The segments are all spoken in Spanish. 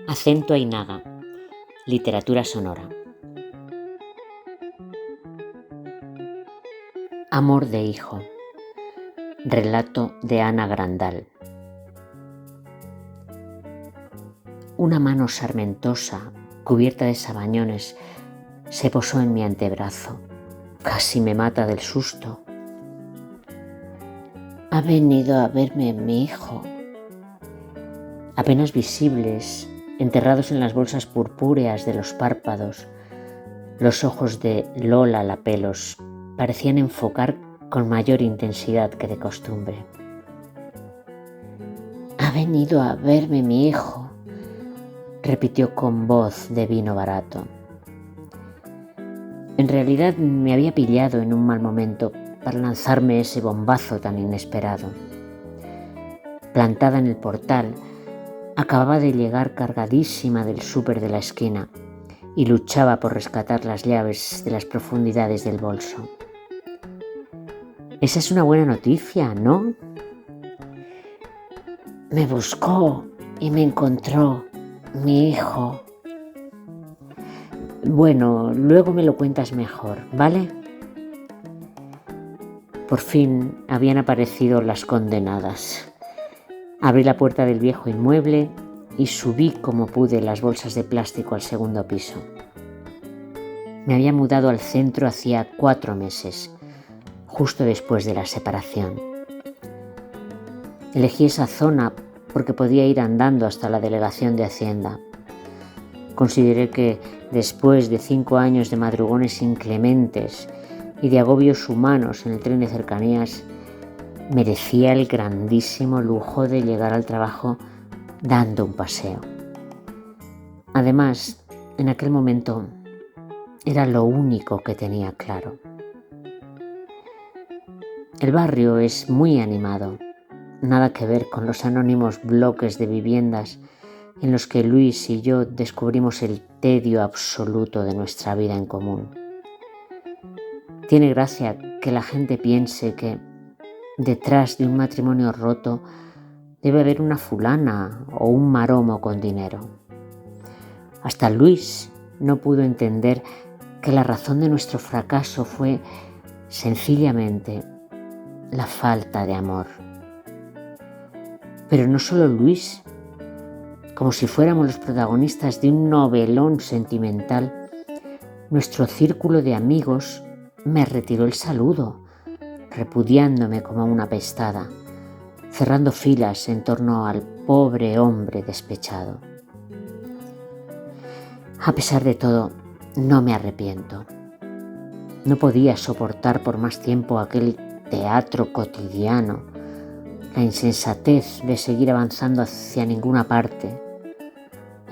Acento Ainaga, literatura sonora. Amor de hijo, relato de Ana Grandal. Una mano sarmentosa, cubierta de sabañones, se posó en mi antebrazo. Casi me mata del susto. Ha venido a verme mi hijo. Apenas visibles, enterrados en las bolsas purpúreas de los párpados, los ojos de Lola Lapelos parecían enfocar con mayor intensidad que de costumbre. Ha venido a verme mi hijo, repitió con voz de vino barato. En realidad me había pillado en un mal momento para lanzarme ese bombazo tan inesperado. Plantada en el portal, acababa de llegar cargadísima del súper de la esquina y luchaba por rescatar las llaves de las profundidades del bolso. Esa es una buena noticia, ¿no? Me buscó y me encontró, mi hijo. Bueno, luego me lo cuentas mejor, ¿vale? Por fin habían aparecido las condenadas. Abrí la puerta del viejo inmueble y subí como pude las bolsas de plástico al segundo piso. Me había mudado al centro hacía 4 meses, justo después de la separación. Elegí esa zona porque podía ir andando hasta la delegación de Hacienda. Consideré que después de 5 años de madrugones inclementes y de agobios humanos en el tren de cercanías, merecía el grandísimo lujo de llegar al trabajo dando un paseo. Además, en aquel momento era lo único que tenía claro. El barrio es muy animado, nada que ver con los anónimos bloques de viviendas en los que Luis y yo descubrimos el tedio absoluto de nuestra vida en común. Tiene gracia que la gente piense que detrás de un matrimonio roto debe haber una fulana o un maromo con dinero. Hasta Luis no pudo entender que la razón de nuestro fracaso fue sencillamente la falta de amor. Pero no solo Luis, como si fuéramos los protagonistas de un novelón sentimental, nuestro círculo de amigos me retiró el saludo, repudiándome como una apestada, cerrando filas en torno al pobre hombre despechado. A pesar de todo, no me arrepiento. No podía soportar por más tiempo aquel teatro cotidiano, la insensatez de seguir avanzando hacia ninguna parte,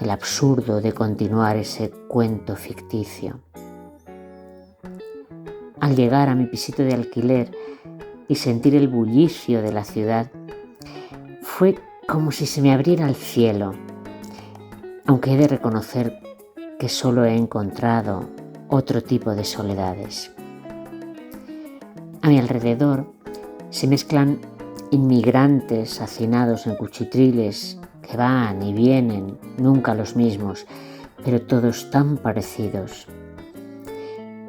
el absurdo de continuar ese cuento ficticio. Al llegar a mi pisito de alquiler y sentir el bullicio de la ciudad, fue como si se me abriera el cielo, aunque he de reconocer que solo he encontrado otro tipo de soledades. A mi alrededor se mezclan inmigrantes hacinados en cuchitriles que van y vienen, nunca los mismos, pero todos tan parecidos.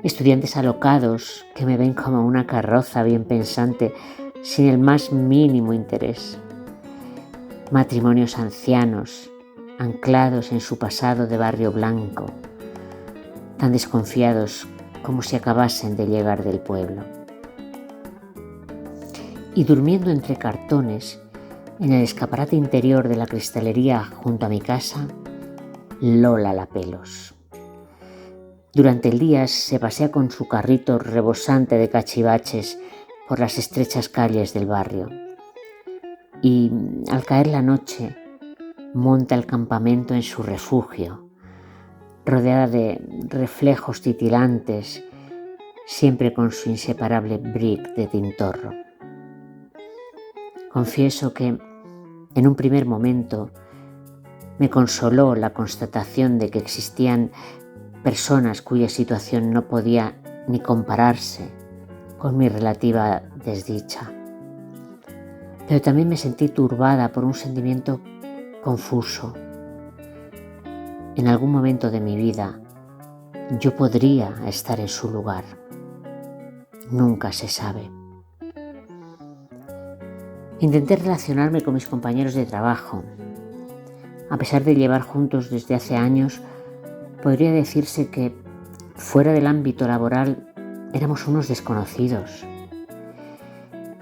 Estudiantes alocados que me ven como una carroza bien pensante sin el más mínimo interés. Matrimonios ancianos, anclados en su pasado de barrio blanco, tan desconfiados como si acabasen de llegar del pueblo. Y durmiendo entre cartones, en el escaparate interior de la cristalería junto a mi casa, Lola Lapelos. Durante el día se pasea con su carrito rebosante de cachivaches por las estrechas calles del barrio. Y al caer la noche, monta el campamento en su refugio, rodeada de reflejos titilantes, siempre con su inseparable brick de tintorro. Confieso que, en un primer momento, me consoló la constatación de que existían personas cuya situación no podía ni compararse con mi relativa desdicha. Pero también me sentí turbada por un sentimiento confuso. en algún momento de mi vida yo podría estar en su lugar. Nunca se sabe. Intenté relacionarme con mis compañeros de trabajo. A pesar de llevar juntos desde hace años, podría decirse que fuera del ámbito laboral éramos unos desconocidos.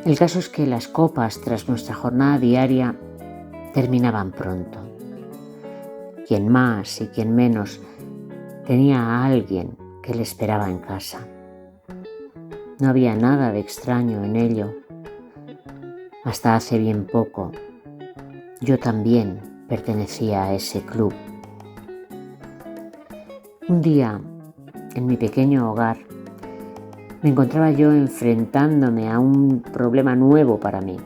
El caso es que las copas tras nuestra jornada diaria terminaban pronto. Quien más y quien menos tenía a alguien que le esperaba en casa. No había nada de extraño en ello. Hasta hace bien poco, yo también pertenecía a ese club. Un día, en mi pequeño hogar, me encontraba yo enfrentándome a un problema nuevo para mí: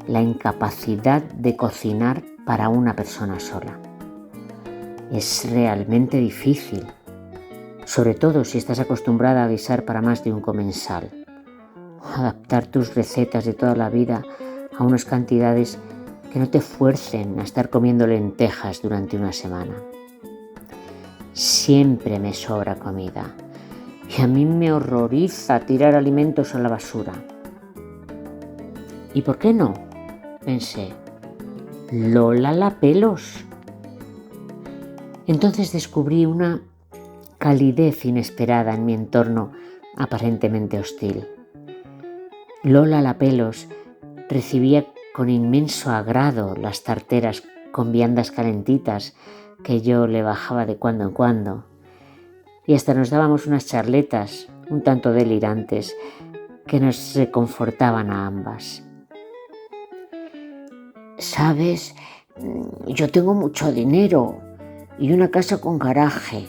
la incapacidad de cocinar para una persona sola. Es realmente difícil, sobre todo si estás acostumbrada a guisar para más de un comensal. Adaptar tus recetas de toda la vida a unas cantidades que no te fuercen a estar comiendo lentejas durante una semana. Siempre me sobra comida y a mí me horroriza tirar alimentos a la basura. ¿Y por qué no?, pensé. Lola la pelos. Entonces descubrí una calidez inesperada en mi entorno aparentemente hostil. Lola la pelos recibía con inmenso agrado las tarteras con viandas calentitas que yo le bajaba de cuando en cuando, y hasta nos dábamos unas charletas un tanto delirantes que nos reconfortaban a ambas. ¿Sabes? Yo tengo mucho dinero y una casa con garaje.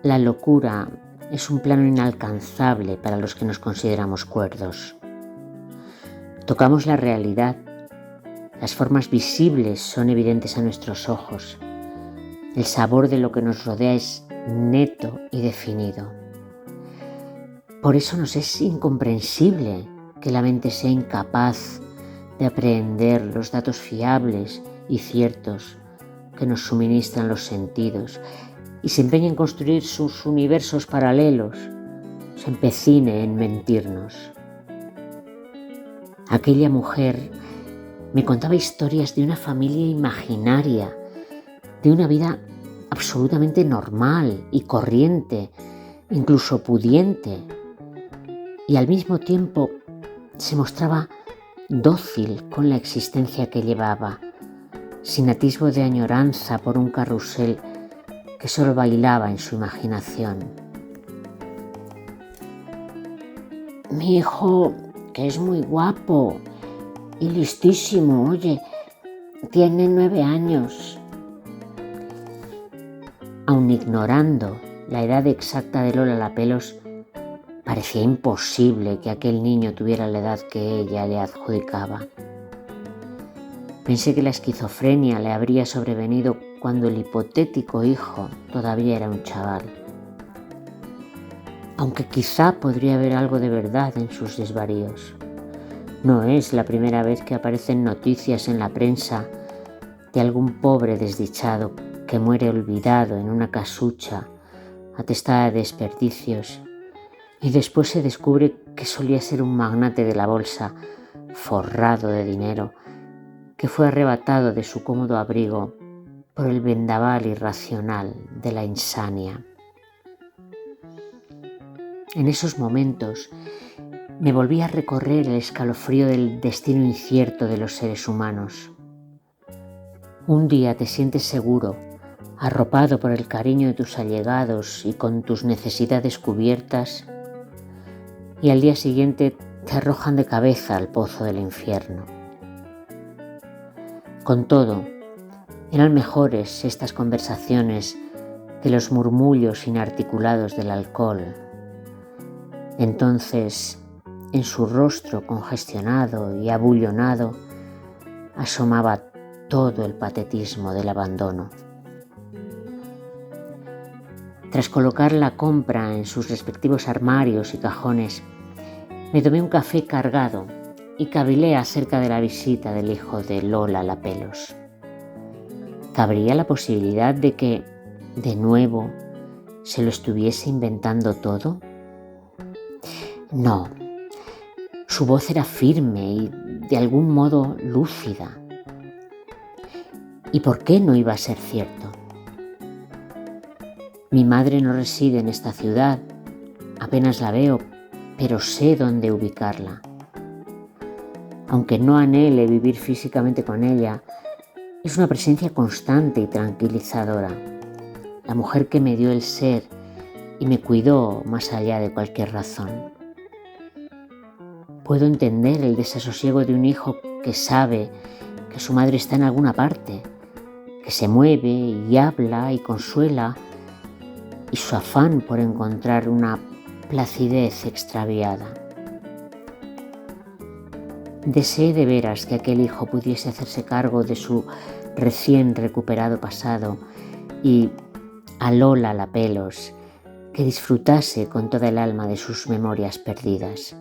La locura es un plano inalcanzable para los que nos consideramos cuerdos. Tocamos la realidad. Las formas visibles son evidentes a nuestros ojos. El sabor de lo que nos rodea es neto y definido. Por eso nos es incomprensible que la mente sea incapaz de aprehender los datos fiables y ciertos que nos suministran los sentidos y se empeñe en construir sus universos paralelos, se empecine en mentirnos. Aquella mujer me contaba historias de una familia imaginaria, de una vida absolutamente normal y corriente, incluso pudiente, y al mismo tiempo se mostraba dócil con la existencia que llevaba, sin atisbo de añoranza por un carrusel que solo bailaba en su imaginación. Mi hijo, que es muy guapo y listísimo, oye, tiene 9 años. Aun ignorando la edad exacta de Lola la pelos, parecía imposible que aquel niño tuviera la edad que ella le adjudicaba. Pensé que la esquizofrenia le habría sobrevenido cuando el hipotético hijo todavía era un chaval. Aunque quizá podría haber algo de verdad en sus desvaríos. No es la primera vez que aparecen noticias en la prensa de algún pobre desdichado que muere olvidado en una casucha atestada de desperdicios y después se descubre que solía ser un magnate de la bolsa forrado de dinero que fue arrebatado de su cómodo abrigo por el vendaval irracional de la insania. En esos momentos me volví a recorrer el escalofrío del destino incierto de los seres humanos. Un día te sientes seguro, arropado por el cariño de tus allegados y con tus necesidades cubiertas, y al día siguiente te arrojan de cabeza al pozo del infierno. Con todo, eran mejores estas conversaciones que los murmullos inarticulados del alcohol. Entonces, en su rostro congestionado y abullonado, asomaba todo el patetismo del abandono. Tras colocar la compra en sus respectivos armarios y cajones, me tomé un café cargado y cavilé acerca de la visita del hijo de Lola la pelos. ¿Cabría la posibilidad de que, de nuevo, se lo estuviese inventando todo? No, su voz era firme y de algún modo lúcida. ¿Y por qué no iba a ser cierto? Mi madre no reside en esta ciudad, apenas la veo, pero sé dónde ubicarla. Aunque no anhele vivir físicamente con ella, es una presencia constante y tranquilizadora. La mujer que me dio el ser y me cuidó más allá de cualquier razón. Puedo entender el desasosiego de un hijo que sabe que su madre está en alguna parte, que se mueve y habla y consuela, y su afán por encontrar una placidez extraviada. Deseé de veras que aquel hijo pudiese hacerse cargo de su recién recuperado pasado y, a Lola la pelos, que disfrutase con toda el alma de sus memorias perdidas.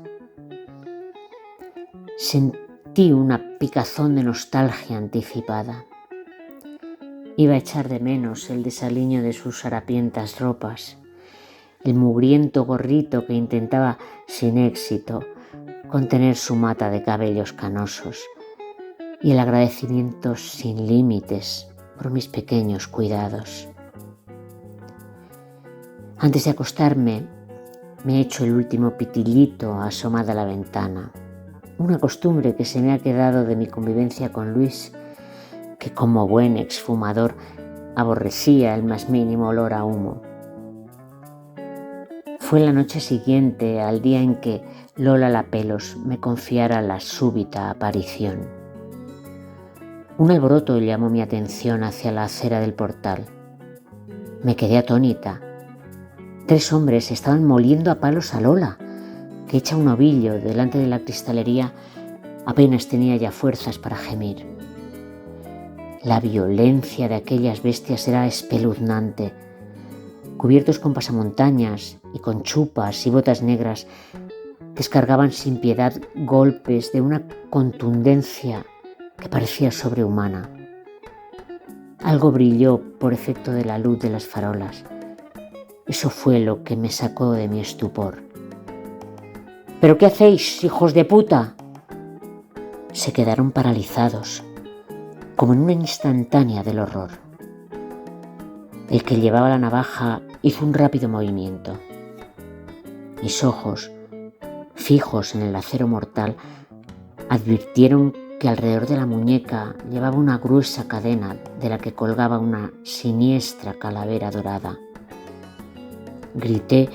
Sentí una picazón de nostalgia anticipada. Iba a echar de menos el desaliño de sus harapientas ropas, el mugriento gorrito que intentaba sin éxito contener su mata de cabellos canosos y el agradecimiento sin límites por mis pequeños cuidados. Antes de acostarme, me echo el último pitillito asomada a la ventana, una costumbre que se me ha quedado de mi convivencia con Luis, que como buen exfumador aborrecía el más mínimo olor a humo. Fue la noche siguiente al día en que Lola la pelos me confiara la súbita aparición. Un alboroto llamó mi atención hacia la acera del portal. Me quedé atónita. 3 hombres estaban moliendo a palos a Lola, que hecha un ovillo delante de la cristalería apenas tenía ya fuerzas para gemir. La violencia de aquellas bestias era espeluznante. Cubiertos con pasamontañas y con chupas y botas negras, descargaban sin piedad golpes de una contundencia que parecía sobrehumana. Algo brilló por efecto de la luz de las farolas. Eso fue lo que me sacó de mi estupor. ¿Pero qué hacéis, hijos de puta? Se quedaron paralizados, como en una instantánea del horror. El que llevaba la navaja hizo un rápido movimiento. Mis ojos, fijos en el acero mortal, advirtieron que alrededor de la muñeca llevaba una gruesa cadena de la que colgaba una siniestra calavera dorada. Grité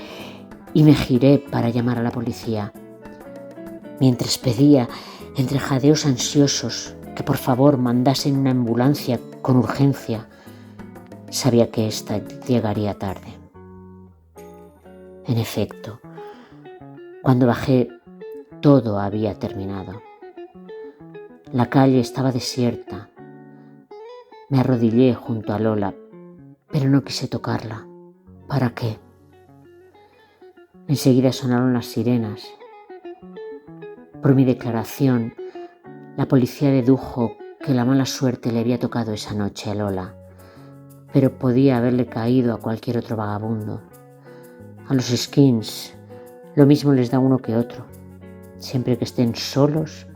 y me giré para llamar a la policía, mientras pedía, entre jadeos ansiosos, que por favor mandasen una ambulancia con urgencia. Sabía que ésta llegaría tarde. En efecto, cuando bajé, todo había terminado. La calle estaba desierta. Me arrodillé junto a Lola, pero no quise tocarla. ¿Para qué? Enseguida sonaron las sirenas. Por mi declaración, la policía dedujo que la mala suerte le había tocado esa noche a Lola, pero podía haberle caído a cualquier otro vagabundo. A los skins lo mismo les da uno que otro, siempre que estén solos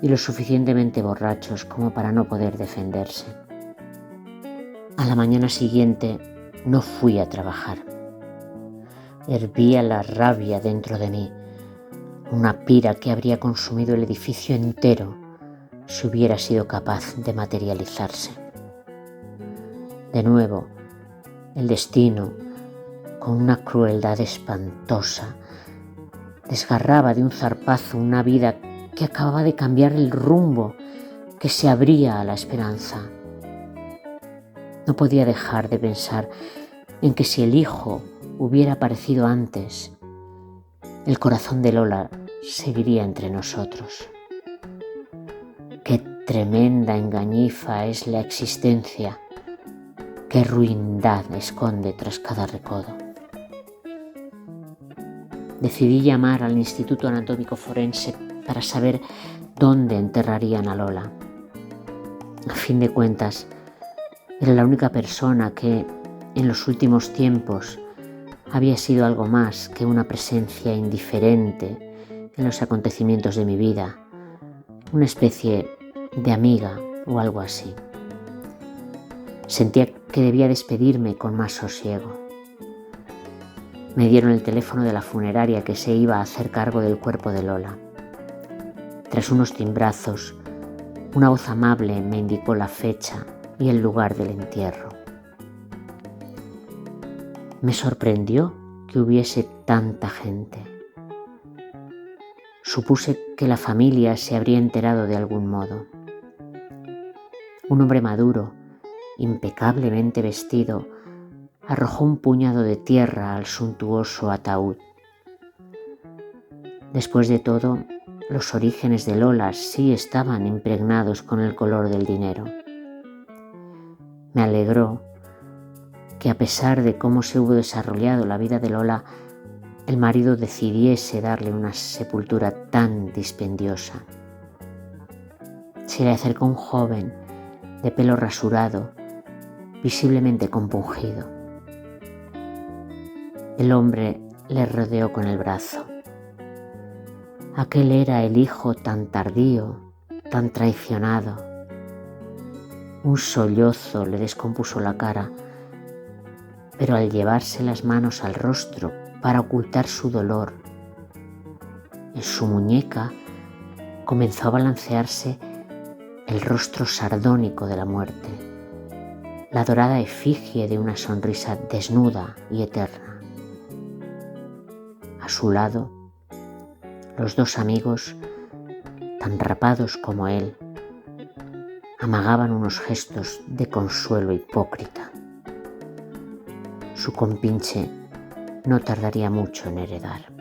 y lo suficientemente borrachos como para no poder defenderse. A la mañana siguiente no fui a trabajar. Hervía la rabia dentro de mí, una pira que habría consumido el edificio entero si hubiera sido capaz de materializarse. De nuevo, el destino, con una crueldad espantosa, desgarraba de un zarpazo una vida que acababa de cambiar el rumbo, que se abría a la esperanza. No podía dejar de pensar en que si el hijo hubiera aparecido antes, el corazón de Lola seguiría entre nosotros. Qué tremenda engañifa es la existencia, qué ruindad esconde tras cada recodo. Decidí llamar al Instituto Anatómico Forense para saber dónde enterrarían a Lola. A fin de cuentas, Era la única persona que, en los últimos tiempos, había sido algo más que una presencia indiferente en los acontecimientos de mi vida, una especie de amiga o algo así. Sentía que debía despedirme con más sosiego. Me dieron el teléfono de la funeraria que se iba a hacer cargo del cuerpo de Lola. Tras unos timbrazos, una voz amable me indicó la fecha y el lugar del entierro. Me sorprendió que hubiese tanta gente. Supuse que la familia se habría enterado de algún modo. Un hombre maduro, impecablemente vestido, arrojó un puñado de tierra al suntuoso ataúd. Después de todo, los orígenes de Lola sí estaban impregnados con el color del dinero. Me alegró que, a pesar de cómo se hubo desarrollado la vida de Lola, el marido decidiese darle una sepultura tan dispendiosa. Se le acercó un joven de pelo rasurado, visiblemente compungido. El hombre le rodeó con el brazo. Aquel era el hijo tan tardío, tan traicionado. Un sollozo le descompuso la cara, pero al llevarse las manos al rostro para ocultar su dolor, en su muñeca comenzó a balancearse el rostro sardónico de la muerte, la dorada efigie de una sonrisa desnuda y eterna. A su lado, los dos amigos, tan rapados como él, amagaban unos gestos de consuelo hipócrita. Su compinche no tardaría mucho en heredar.